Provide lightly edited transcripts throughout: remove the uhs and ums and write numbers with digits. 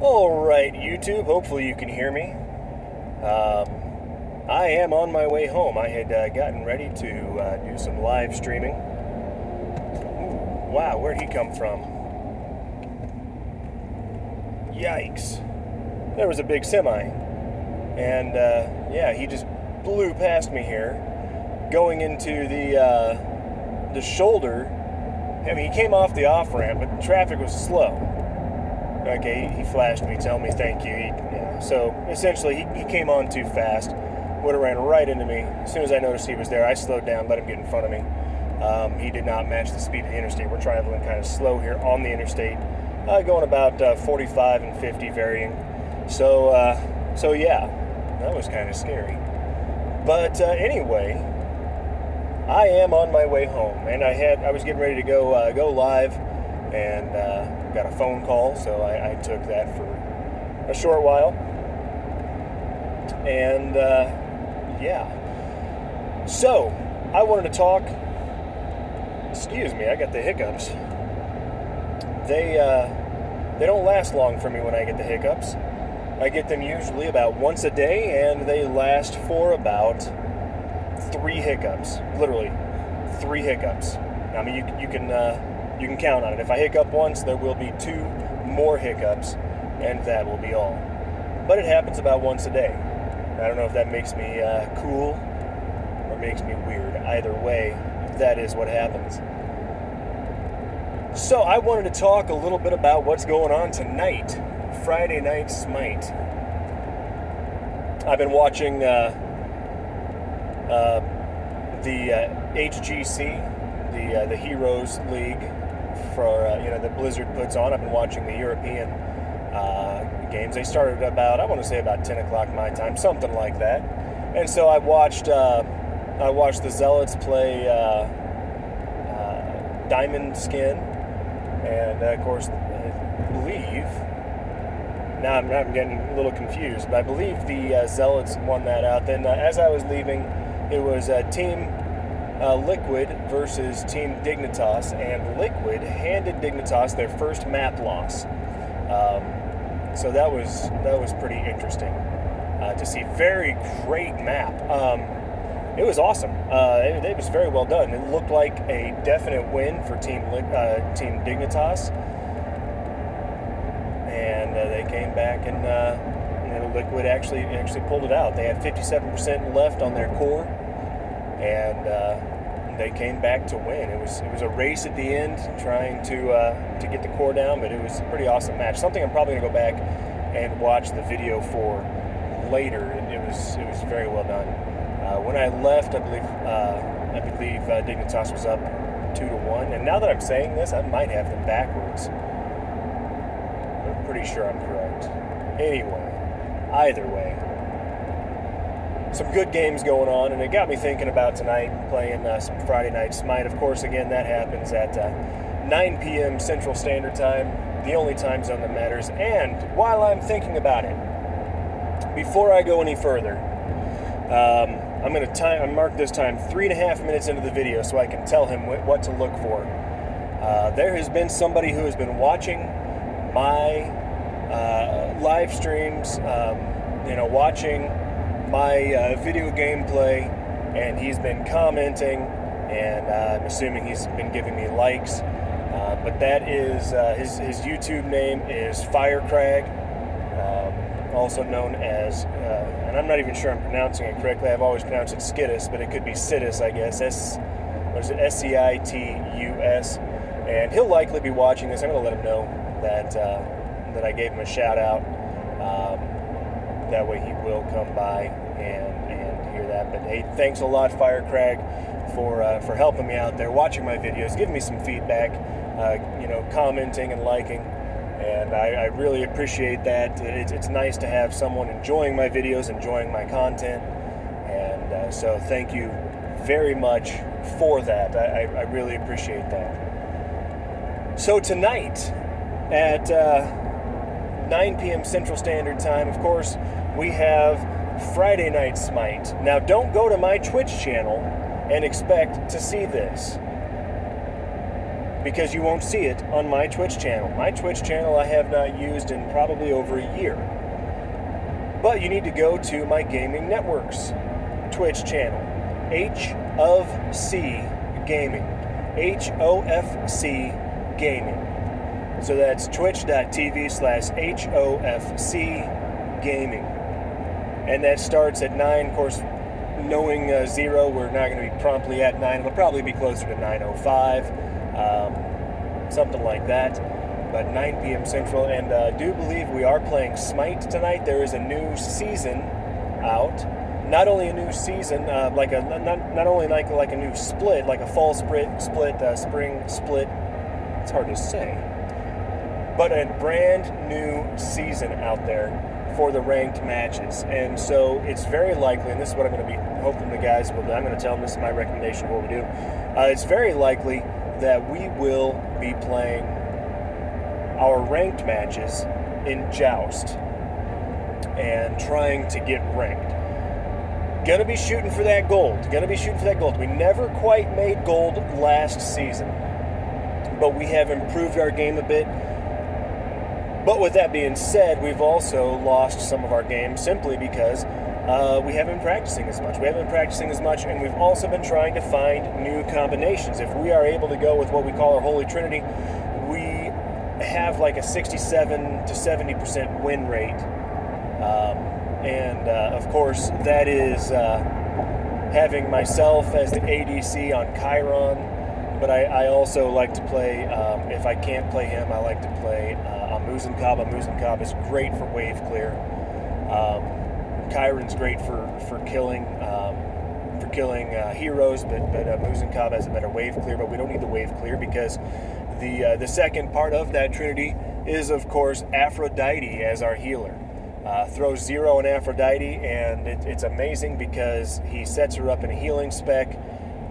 Alright, YouTube, hopefully you can hear me. I am on my way home. I had gotten ready to do some live streaming. Ooh, wow, where'd he come from? Yikes. There was a big semi. And, yeah, he just blew past me here. Going into the shoulder. I mean, he came off the off-ramp, but the traffic was slow. Okay, he flashed me, telling me thank you. Yeah. So essentially, he came on too fast, would have ran right into me. As soon as I noticed he was there, I slowed down, let him get in front of me. He did not match the speed of the interstate. We're traveling kind of slow here on the interstate, going about 45 and 50 varying. So yeah, that was kind of scary. But anyway, I am on my way home, and I was getting ready to go live, and got a phone call, so I took that for a short while. And yeah, so I wanted to talk. Excuse me, I got the hiccups. They don't last long for me when I get the hiccups. I get them usually about once a day, and they last for about 3 hiccups. Literally 3 hiccups. I mean, you can count on it. If I hiccup once, there will be 2 more hiccups, and that will be all. But it happens about once a day. I don't know if that makes me cool or makes me weird. Either way, that is what happens. So I wanted to talk a little bit about what's going on tonight, Friday Night Smite. I've been watching the HGC, the Heroes League for that Blizzard puts on. I've been watching the European games. They started about, I want to say about 10 o'clock my time, something like that. And so I watched the Zealots play Diamond Skin, and of course I believe, now I'm getting a little confused, but I believe the Zealots won that out. Then as I was leaving, it was Team Liquid versus Team Dignitas, and Liquid handed Dignitas their first map loss. So that was pretty interesting to see. Very great map. It was awesome. It was very well done. It looked like a definite win for Team Dignitas, and they came back and Liquid actually pulled it out. They had 57% left on their core, and they came back to win. It was a race at the end, trying to get the core down, but it was a pretty awesome match. Something I'm probably gonna go back and watch the video for later. It was very well done. When I left, I believe Dignitas was up 2-1, and now that I'm saying this, I might have them backwards. I'm pretty sure I'm correct. Anyway, either way, some good games going on, and it got me thinking about tonight, playing some Friday Night Smite. Of course, again, that happens at 9 p.m. Central Standard Time, the only time zone that matters. And while I'm thinking about it, before I go any further, I'm going to mark this time 3.5 minutes into the video so I can tell him what to look for. There has been somebody who has been watching my live streams, watching my video gameplay, and he's been commenting, and I'm assuming he's been giving me likes. But that is his YouTube name is Firecrag, also known as, and I'm not even sure I'm pronouncing it correctly. I've always pronounced it Skitus, but it could be Situs, I guess. S-C-I-T-U-S. And he'll likely be watching this. I'm going to let him know that I gave him a shout out. That way he will come by and hear that. But hey, thanks a lot, Firecrag, for helping me out there, watching my videos, giving me some feedback, commenting and liking. And I really appreciate that. It's nice to have someone enjoying my videos, enjoying my content. And so thank you very much for that. I really appreciate that. So tonight at 9 p.m. Central Standard Time, of course, we have Friday Night Smite. Now, don't go to my Twitch channel and expect to see this. because you won't see it on my Twitch channel. My Twitch channel I have not used in probably over a year. But you need to go to my Gaming Network's Twitch channel, H of C Gaming, HOFC Gaming. So that's twitch.tv/HOFC Gaming. And that starts at 9. Of course, knowing 0, we're not going to be promptly at 9. It'll probably be closer to 9:05, something like that. But 9 p.m. Central. And I do believe we are playing Smite tonight. There is a new season out. Not only a new season, not only like a new split, like a fall split, spring split. It's hard to say. But a brand new season out there for the ranked matches. And so it's very likely, and this is what I'm going to be hoping the guys will do. I'm going to tell them this is my recommendation of what we do. It's very likely that we will be playing our ranked matches in Joust and trying to get ranked. Gonna be shooting for that gold. We never quite made gold last season, but we have improved our game a bit. But with that being said, we've also lost some of our games simply because we haven't been practicing as much. And we've also been trying to find new combinations. If we are able to go with what we call our Holy Trinity, we have like a 67 to 70% win rate. Of course, that is having myself as the ADC on Chiron, but I also like to play, if I can't play him, I like to play Amuzin Cobb. Amuzin Cobb is great for wave clear. Chiron's great for killing heroes, but Amuzin Cobb has a better wave clear, but we don't need the wave clear because the second part of that Trinity is, of course, Aphrodite as our healer. Throws 0 on Aphrodite, and it's amazing because he sets her up in a healing spec,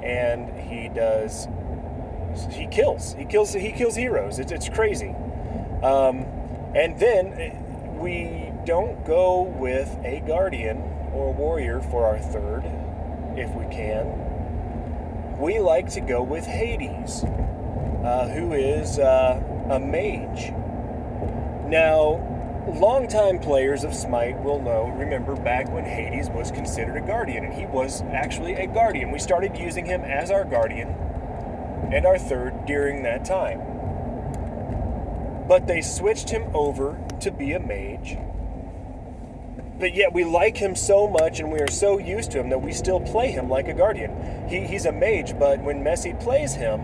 and he kills heroes. It's crazy. And then we don't go with a Guardian or a Warrior for our third, if we can. We like to go with Hades, who is a mage. Now, longtime players of Smite will remember back when Hades was considered a Guardian, and he was actually a Guardian. We started using him as our Guardian and our third during that time. But they switched him over to be a mage. But yet we like him so much and we are so used to him that we still play him like a Guardian. He's a mage, but when Messi plays him,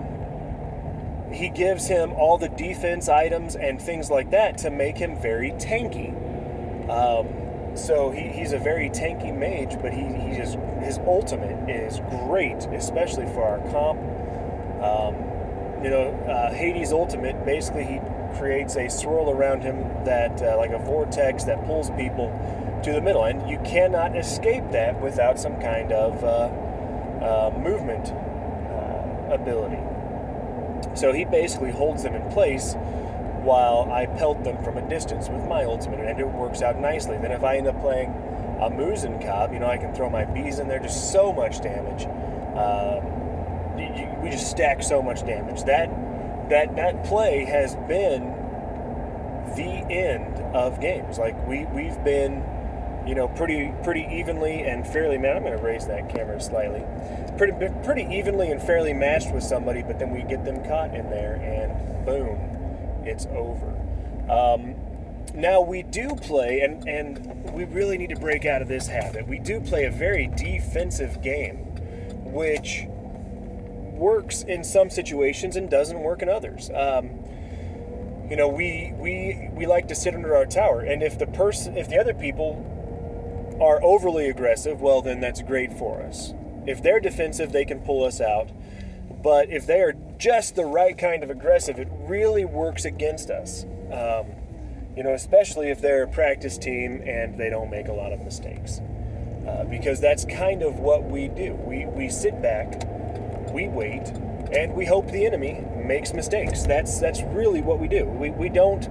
he gives him all the defense items and things like that to make him very tanky. So he's a very tanky mage, but his ultimate is great, especially for our comp. Hades' ultimate, basically he creates a swirl around him that, like a vortex that pulls people to the middle, and you cannot escape that without some kind of movement ability. So he basically holds them in place while I pelt them from a distance with my ultimate, and it works out nicely. Then if I end up playing Amuzin Cobb, I can throw my bees in there, just so much damage. We just stack so much damage. That play has been the end of games. Like we've been, pretty evenly and fairly. Man, I'm going to raise that camera slightly. Pretty evenly and fairly matched with somebody, but then we get them caught in there, and boom, it's over. Now we do play, and we really need to break out of this habit. We do play a very defensive game, which works in some situations and doesn't work in others. We like to sit under our tower, and if the other people are overly aggressive, well, then that's great for us. If they're defensive, they can pull us out. But if they are just the right kind of aggressive, it really works against us. Especially if they're a practice team and they don't make a lot of mistakes. Because that's kind of what we do. We sit back, we wait, and we hope the enemy makes mistakes. That's really what we do. We don't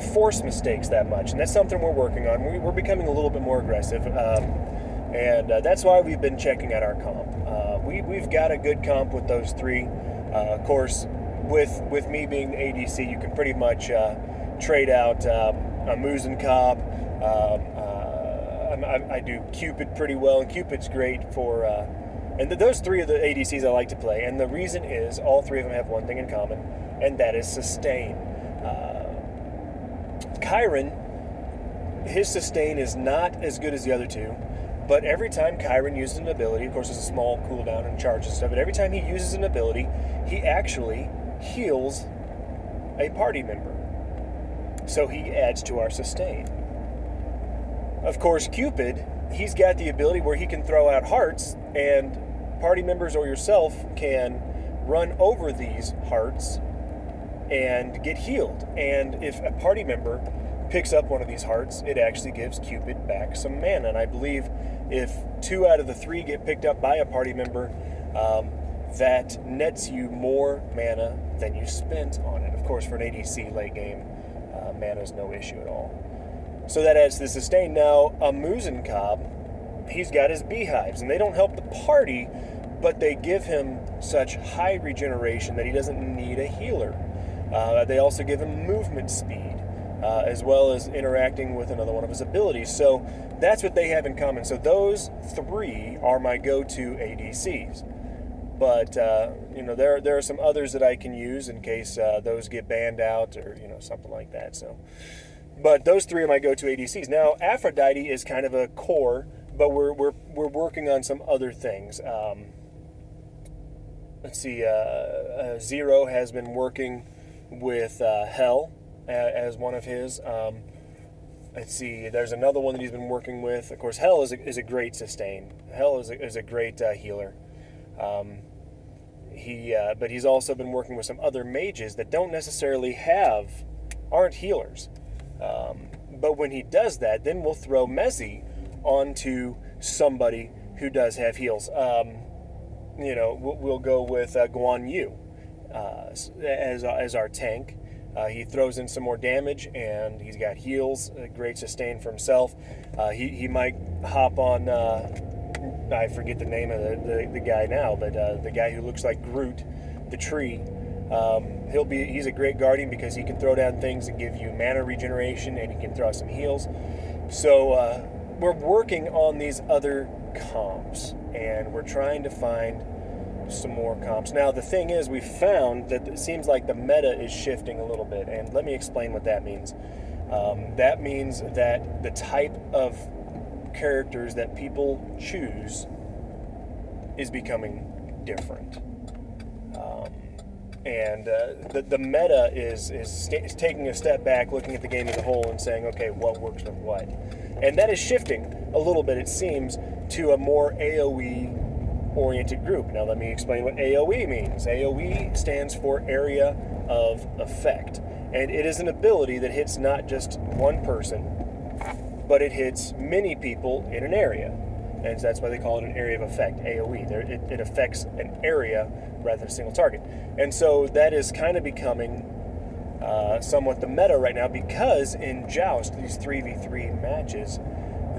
force mistakes that much, and that's something we're working on. We're becoming a little bit more aggressive, and that's why we've been checking out our comp. We've got a good comp with those three. Of course, with me being the ADC, you can pretty much trade out a Moose and Cobb. I do Cupid pretty well, and Cupid's great for... and those three are the ADCs I like to play, and the reason is all three of them have one thing in common, and that is sustain. Chiron, his sustain is not as good as the other two, but every time Chiron uses an ability, of course there's a small cooldown and charge and stuff, but every time he uses an ability, he actually heals a party member. So he adds to our sustain. Of course, Cupid, he's got the ability where he can throw out hearts, and party members or yourself can run over these hearts and get healed. And if a party member picks up one of these hearts, it actually gives Cupid back some mana. And I believe if 2 out of the 3 get picked up by a party member, that nets you more mana than you spent on it. Of course, for an ADC late game, mana is no issue at all. So that adds to the sustain. Now, a Moose and Cobb, he's got his beehives, and they don't help the party, but they give him such high regeneration that he doesn't need a healer. They also give him movement speed, as well as interacting with another one of his abilities. So that's what they have in common. So those 3 are my go-to ADCs. But you know, there are some others that I can use in case those get banned out or something like that. So, but those 3 are my go-to ADCs. Now Aphrodite is kind of a core, but we're working on some other things. Let's see. Zero has been working with Hell as one of his. Let's see. There's another one that he's been working with. Of course, Hell is a great sustain. Hell is a great healer. But he's also been working with some other mages that don't necessarily aren't healers. But when he does that, then we'll throw Mezzi onto somebody who does have heals. We'll go with Guan Yu as our tank. He throws in some more damage, and he's got heals, a great sustain for himself. He might hop on, I forget the name of the guy now, but the guy who looks like Groot, the tree. He's a great guardian because he can throw down things that give you mana regeneration, and he can throw some heals. So we're working on these other comps, and we're trying to find some more comps. Now the thing is, we found that it seems like the meta is shifting a little bit, and let me explain what that means. That means that the type of characters that people choose is becoming different. And the meta is taking a step back, looking at the game as a whole and saying, okay, what works with what? And that is shifting a little bit, it seems, to a more AOE-oriented group. Now let me explain what AOE means. AOE stands for Area of Effect. And it is an ability that hits not just one person, but it hits many people in an area. And that's why they call it an area of effect, AOE. It affects an area rather than a single target. And so that is kind of becoming somewhat the meta right now, because in Joust, these 3v3 matches,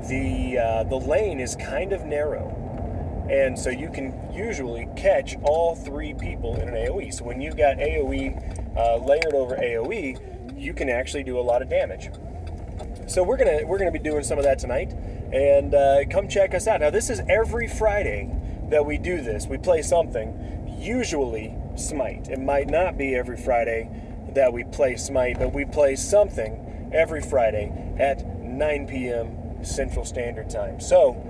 the lane is kind of narrow. And so you can usually catch all 3 people in an AOE. So when you've got AOE layered over AOE, you can actually do a lot of damage. So we're gonna be doing some of that tonight, and come check us out. Now this is every Friday that we do this. We play something, usually Smite. It might not be every Friday that we play Smite, but we play something every Friday at 9 p.m. Central Standard Time. So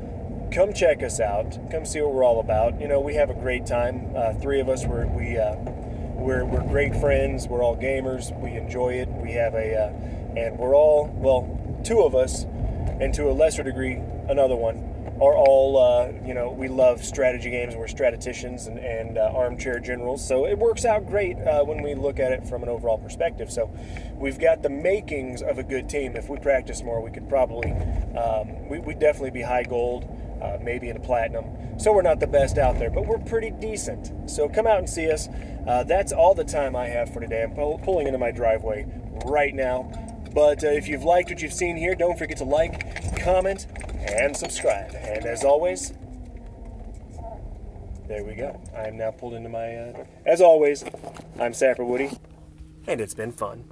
come check us out. Come see what we're all about. We have a great time. 3 of us, we're great friends. We're all gamers. We enjoy it. We have and we're all, well, 2 of us, and to a lesser degree, another one, are all, we love strategy games, and we're strategicians and armchair generals, so it works out great when we look at it from an overall perspective. So we've got the makings of a good team. If we practice more, we could probably, we'd definitely be high gold, maybe in a platinum. So we're not the best out there, but we're pretty decent. So come out and see us. That's all the time I have for today. I'm pulling into my driveway right now. But if you've liked what you've seen here, don't forget to like, comment, and subscribe. And as always, there we go. I am now pulled into my, as always, I'm Sapper Woody, and it's been fun.